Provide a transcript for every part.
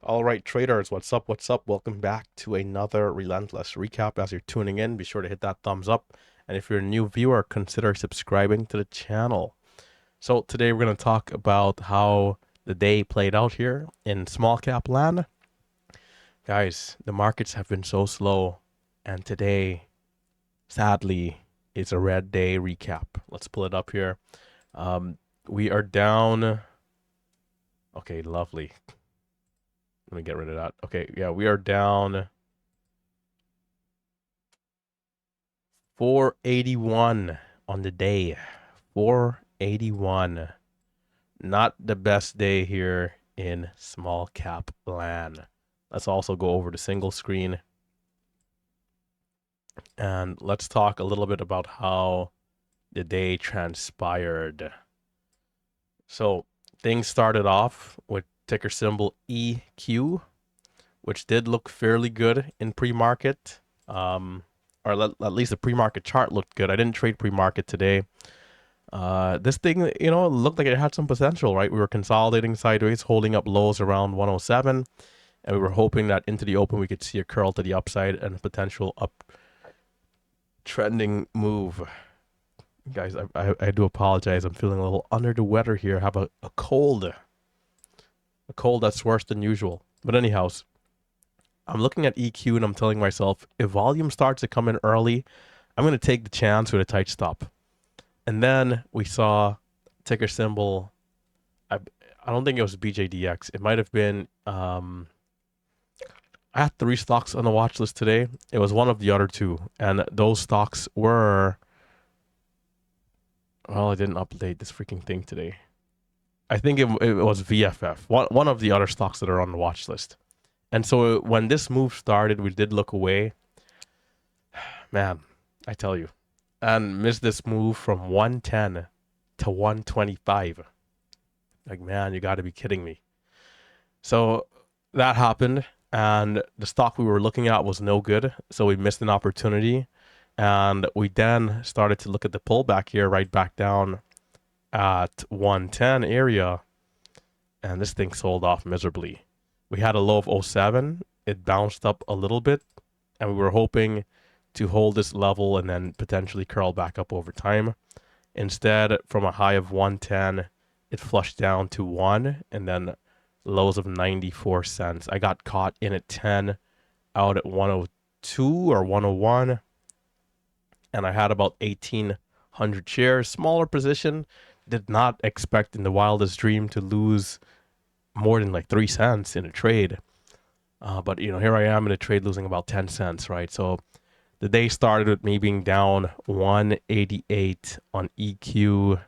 All right, traders, what's up? What's up? Welcome back to another Relentless recap. As you're tuning in, be sure to hit that thumbs up. And if you're a new viewer, consider subscribing to the channel. So today we're going to talk about how the day played out here in small cap land. Guys, the markets have been so slow, and today, sadly, is a red day recap. Let's pull it up here. We are down. Okay, lovely. Let me get rid of that. Okay, yeah, we are down 481 on the day. 481. Not the best day here in small cap land. Let's also go over to single screen. And let's talk a little bit about how the day transpired. So things started off with ticker symbol EQ, which did look fairly good in pre-market. Or at least the pre-market chart looked good. I didn't trade pre-market today. This thing, looked like it had some potential, right? We were consolidating sideways, holding up lows around 107, and we were hoping that into the open we could see a curl to the upside and a potential up trending move. Guys, I do apologize. I'm feeling a little under the weather here. I have a cold. A cold that's worse than usual. But anyhow, I'm looking at EQ and I'm telling myself, if volume starts to come in early, I'm going to take the chance with a tight stop. And then we saw ticker symbol. I don't think it was BJDX. It might have been. I had 3 stocks on the watch list today. It was one of the other 2, and those stocks were. Well, I didn't update this freaking thing today. I think it was VFF. One of the other stocks that are on the watch list. And so when this move started, we did look away. Man, I tell you. And missed this move from 110 to 125. Like, man, you got to be kidding me. So that happened, and the stock we were looking at was no good. So we missed an opportunity. And we then started to look at the pullback here, right back down at 110 area. And this thing sold off miserably. We had a low of 07. It bounced up a little bit, and we were hoping to hold this level and then potentially curl back up over time. Instead, from a high of 110, it flushed down to 1 and then lows of 94 cents. I got caught in at 10, out at 102 or 101, and I had about 1,800 shares. Smaller position. Did not expect in the wildest dream to lose more than like 3 cents in a trade. But here I am in a trade losing about 10 cents, right? So the day started with me being down 188 on EQ.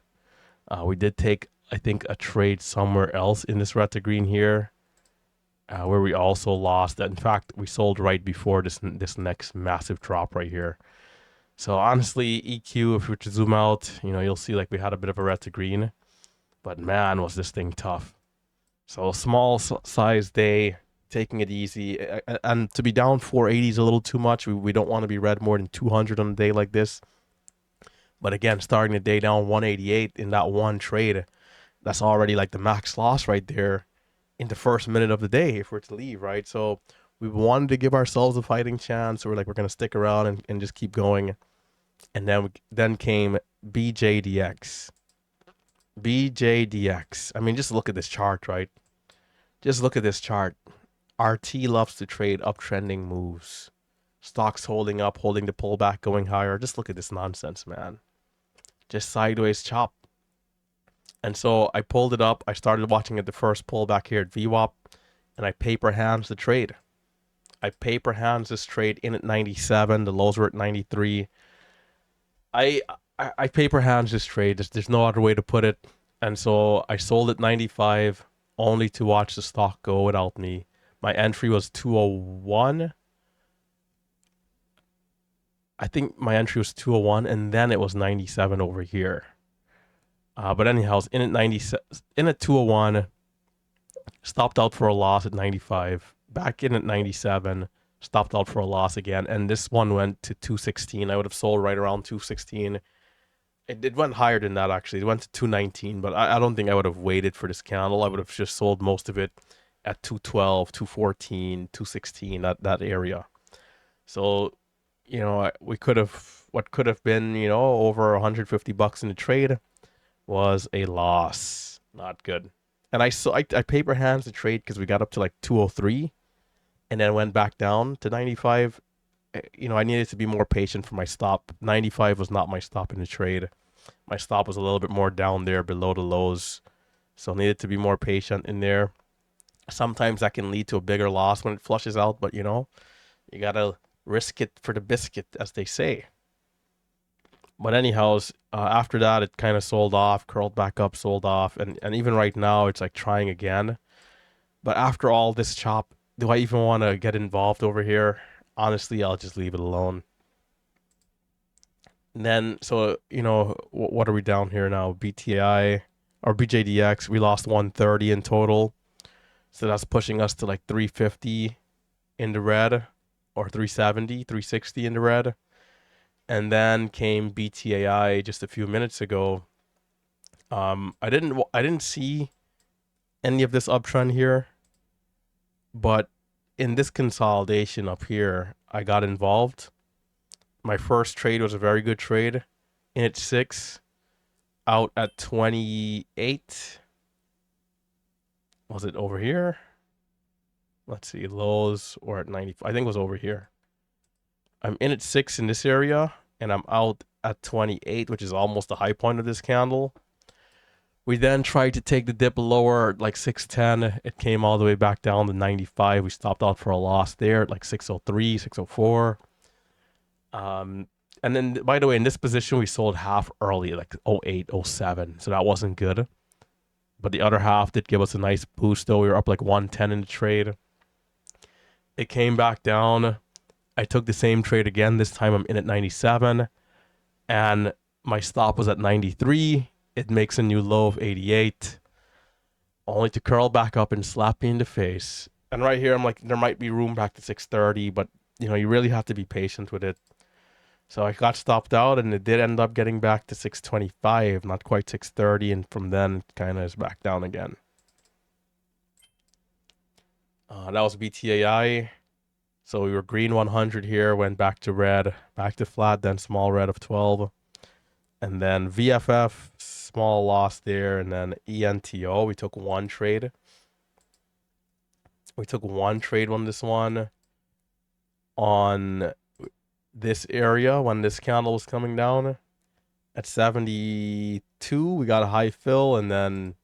We did take, I think, a trade somewhere else in this red to green here, where we also lost. In fact, we sold right before this next massive drop right here. So honestly, EQ, if we were to zoom out, you'll see like we had a bit of a red to green. But man, was this thing tough. So small size day, taking it easy. And to be down 480 is a little too much. We don't want to be red more than 200 on a day like this. But again, starting the day down 188 in that one trade, that's already like the max loss right there in the first minute of the day if we're to leave, right? So we wanted to give ourselves a fighting chance. So we're going to stick around and just keep going. And then came BJDX. BJDX. I mean, just look at this chart, right? Just look at this chart. RT loves to trade uptrending moves. Stocks holding up, holding the pullback, going higher. Just look at this nonsense, man. Just sideways chop. And so I pulled it up. I started watching at the first pullback here at VWAP, and I paper hands the trade. I paper hands this trade in at 97. The lows were at 93. I paper hands this trade. There's no other way to put it. And so I sold at 95 only to watch the stock go without me. My entry was 201. I think my entry was 201, and then it was 97 over here. But anyhow, in at 201, stopped out for a loss at 95, back in at 97, stopped out for a loss again, and this one went to 216. I would have sold right around 216. It went higher than that, actually. It went to 219, but I don't think I would have waited for this candle. I would have just sold most of it at 212, 214, 216, that area. So, we could have, what could have been, over 150 bucks in the trade was a loss. Not good. And I paper hands the trade because we got up to like 203 and then went back down to 95. I needed to be more patient for my stop. 95 was not my stop in the trade. My stop was a little bit more down there below the lows. So I needed to be more patient in there. Sometimes that can lead to a bigger loss when it flushes out, but you gotta risk it for the biscuit, as they say. But anyhows, after that, it kind of sold off, curled back up, sold off, and even right now, it's like trying again. But after all this chop, do I even want to get involved over here? Honestly, I'll just leave it alone. And then, so what are we down here now? BTI or BJDX, we lost 130 in total, so that's pushing us to like 350 in the red, or 370, 360 in the red. And then came BTAI just a few minutes ago. I didn't see any of this uptrend here, but in this consolidation up here, I got involved. My first trade was a very good trade. In at 6, out at 28. Was it over here? Let's see, lows or at 95. I think it was over here. I'm in at 6 in this area, and I'm out at 28, which is almost the high point of this candle. We then tried to take the dip lower, like 610. It came all the way back down to 95. We stopped out for a loss there at like 603, 604. And then, by the way, in this position, we sold half early, like 08, 07. So that wasn't good. But the other half did give us a nice boost, though. We were up like 110 in the trade. It came back down. I took the same trade again. This time I'm in at 97. And my stop was at 93. It makes a new low of 88. Only to curl back up and slap me in the face. And right here, I'm like, there might be room back to 630, but you really have to be patient with it. So I got stopped out, and it did end up getting back to 625, not quite 630, and from then it kind of is back down again. That was BTAI. So we were green 100 here, went back to red, back to flat, then small red of 12. And then VFF, small loss there, and then ENTTO, we took one trade. We took one trade on this one on this area when this candle was coming down at 72. We got a high fill, and then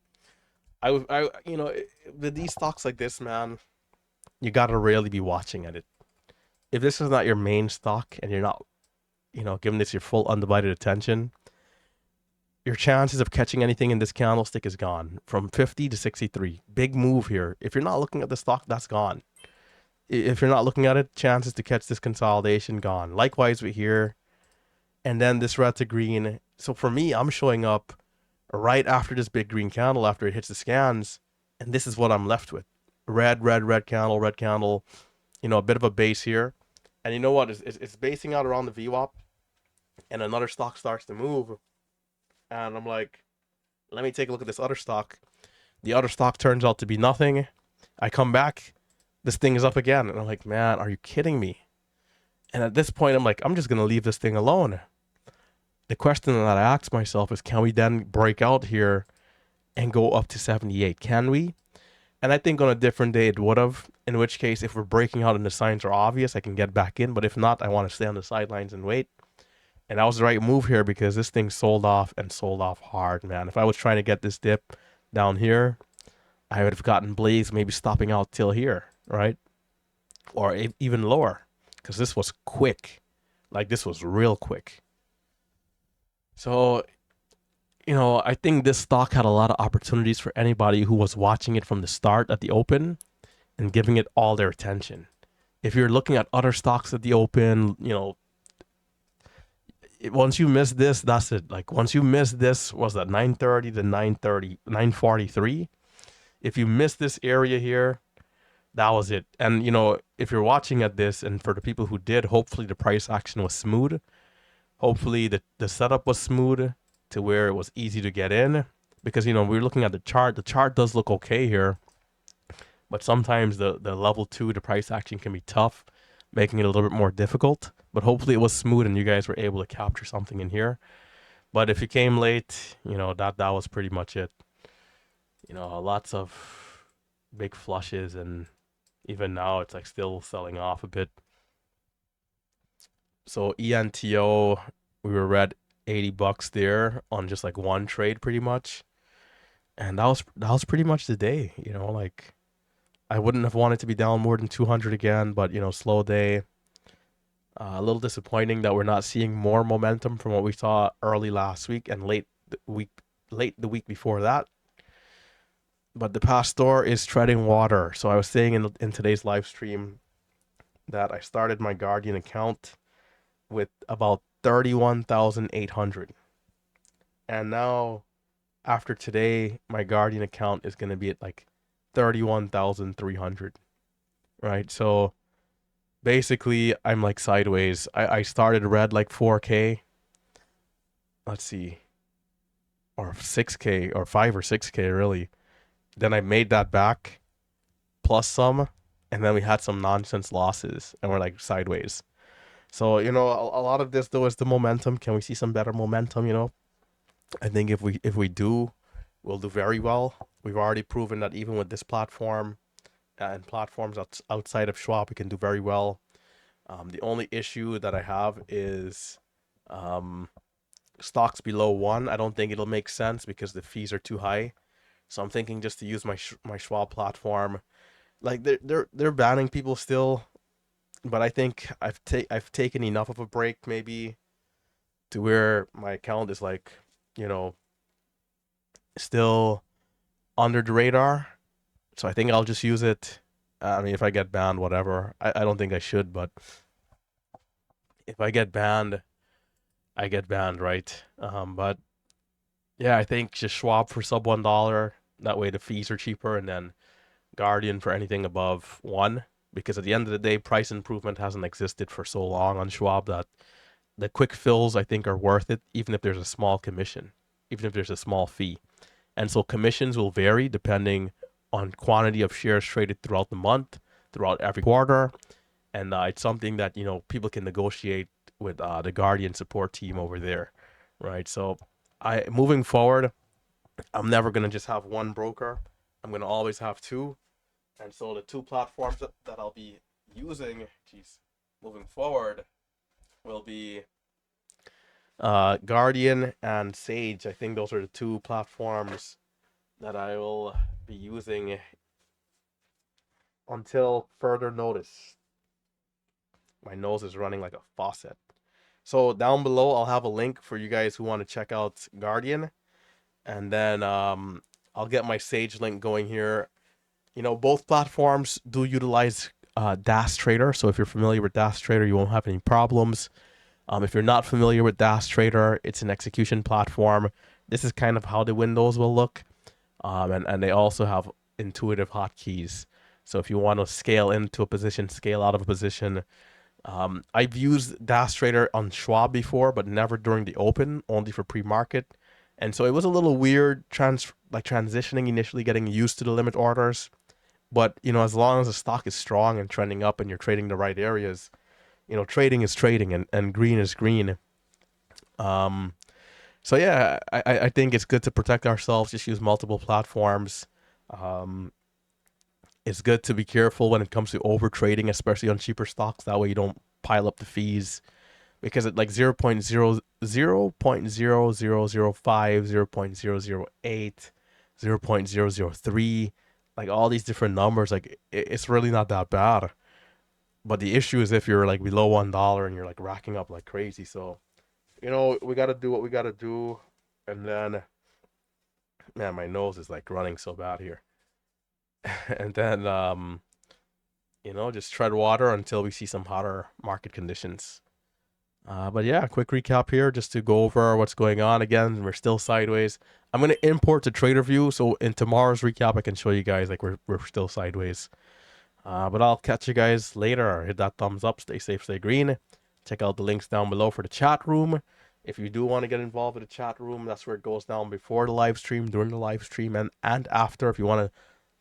with these stocks like this, man, you gotta really be watching at it. If this is not your main stock and you're not, giving this your full undivided attention, your chances of catching anything in this candlestick is gone. From 50 to 63, big move here. If you're not looking at the stock, that's gone. If you're not looking at it, chances to catch this consolidation gone. Likewise with here, and then this red to green. So for me, I'm showing up right after this big green candle, after it hits the scans, and this is what I'm left with: red candle, a bit of a base here. And you know what? It's basing out around the VWAP, and another stock starts to move, and I'm like, let me take a look at this other stock. The other stock turns out to be nothing. I come back, this thing is up again, and I'm like, man, are you kidding me? And at this point, I'm like, I'm just gonna leave this thing alone. The question that I ask myself is, can we then break out here and go up to 78? Can we? And I think on a different day it would have, in which case, if we're breaking out and the signs are obvious, I can get back in. But if not, I want to stay on the sidelines and wait. And that was the right move here, because this thing sold off, and sold off hard, man. If I was trying to get this dip down here, I would have gotten blazed, maybe stopping out till here, right? Or even lower, because this was quick. Like, this was real quick. So, I think this stock had a lot of opportunities for anybody who was watching it from the start at the open and giving it all their attention. If you're looking at other stocks at the open, once you miss this, that's it. Like, once you miss this, was that 930 to 943? If you miss this area here, that was it. And, if you're watching at this, and for the people who did, hopefully the price action was smooth. Hopefully the setup was smooth to where it was easy to get in. Because, we're looking at the chart. The chart does look okay here. But sometimes the level 2, the price action can be tough, making it a little bit more difficult. But hopefully it was smooth and you guys were able to capture something in here. But if you came late, that was pretty much it. Lots of big flushes, and even now it's like still selling off a bit. So ENTTO, we were at $80 there on just like one trade pretty much. And that was pretty much the day, like I wouldn't have wanted to be down more than 200 again, but slow day. A little disappointing that we're not seeing more momentum from what we saw early last week and late the week before that. But the pastor is treading water. So I was saying in today's live stream that I started my Guardian account with about 31,800. And now after today, my Guardian account is going to be at like 31,300. Right? So basically, I'm like sideways. I started red like 4K. Let's see. Or 6K or 5 or 6K really. Then I made that back plus some, and then we had some nonsense losses, and we're like sideways. So a lot of this though is the momentum. Can we see some better momentum? I think if we do, we'll do very well. We've already proven that even with this platform and platforms outside of Schwab, we can do very well. The only issue that I have is stocks below 1. I don't think it'll make sense because the fees are too high. So I'm thinking just to use my Schwab platform. Like they're banning people still, but I think I've taken enough of a break maybe to where my account is like, you know, still under the radar. So I think I'll just use it. I mean, if I get banned, whatever. I don't think I should, but if I get banned, I get banned, right? But yeah, I think just Schwab for sub $1. That way the fees are cheaper, and then Guardian for anything above 1. Because at the end of the day, price improvement hasn't existed for so long on Schwab that the quick fills I think are worth it, even if there's a small commission, even if there's a small fee. And so commissions will vary depending on quantity of shares traded throughout the month, throughout every quarter, and it's something that people can negotiate with the Guardian support team over there, right? So I moving forward, I'm never gonna just have one broker. I'm gonna always have two, and so the two platforms that I'll be using, moving forward, will be Guardian and Sage. I think those are the two platforms that I will be using until further notice. My nose is running like a faucet. So down below, I'll have a link for you guys who want to check out Guardian, and then I'll get my Sage link going here. Both platforms do utilize DAS Trader, so if you're familiar with DAS Trader, you won't have any problems. If you're not familiar with DAS Trader, it's an execution platform. This is kind of how the windows will look, and they also have intuitive hotkeys. So if you want to scale into a position, scale out of a position. I've used DAS Trader on Schwab before, but never during the open, only for pre-market. And so it was a little weird transitioning initially, getting used to the limit orders. But, as long as the stock is strong and trending up and you're trading the right areas, trading is trading, and green is green. So yeah, I think it's good to protect ourselves, just use multiple platforms. It's good to be careful when it comes to over trading, especially on cheaper stocks. That way you don't pile up the fees, because at like 0.0, 0.0005, 0.008, 0.003, like all these different numbers, like it's really not that bad. But the issue is if you're like below $1 and you're like racking up like crazy. So, we got to do what we got to do. And then, man, my nose is like running so bad here. And then, just tread water until we see some hotter market conditions. But yeah, quick recap here just to go over what's going on. Again, we're still sideways. I'm going to import the trader view, so in tomorrow's recap, I can show you guys like we're still sideways. But I'll catch you guys later. Hit that thumbs up. Stay safe, stay green. Check out the links down below for the chat room. If you do want to get involved with the chat room, that's where it goes down before the live stream, during the live stream, and after. If you want to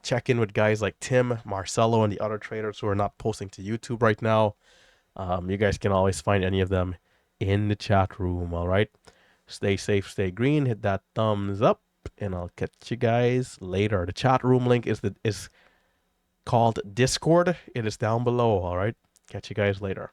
check in with guys like Tim, Marcelo, and the other traders who are not posting to YouTube right now. You guys can always find any of them in the chat room. All right. Stay safe, stay green. Hit that thumbs up, and I'll catch you guys later. The chat room link is called Discord. It is down below. All right. Catch you guys later.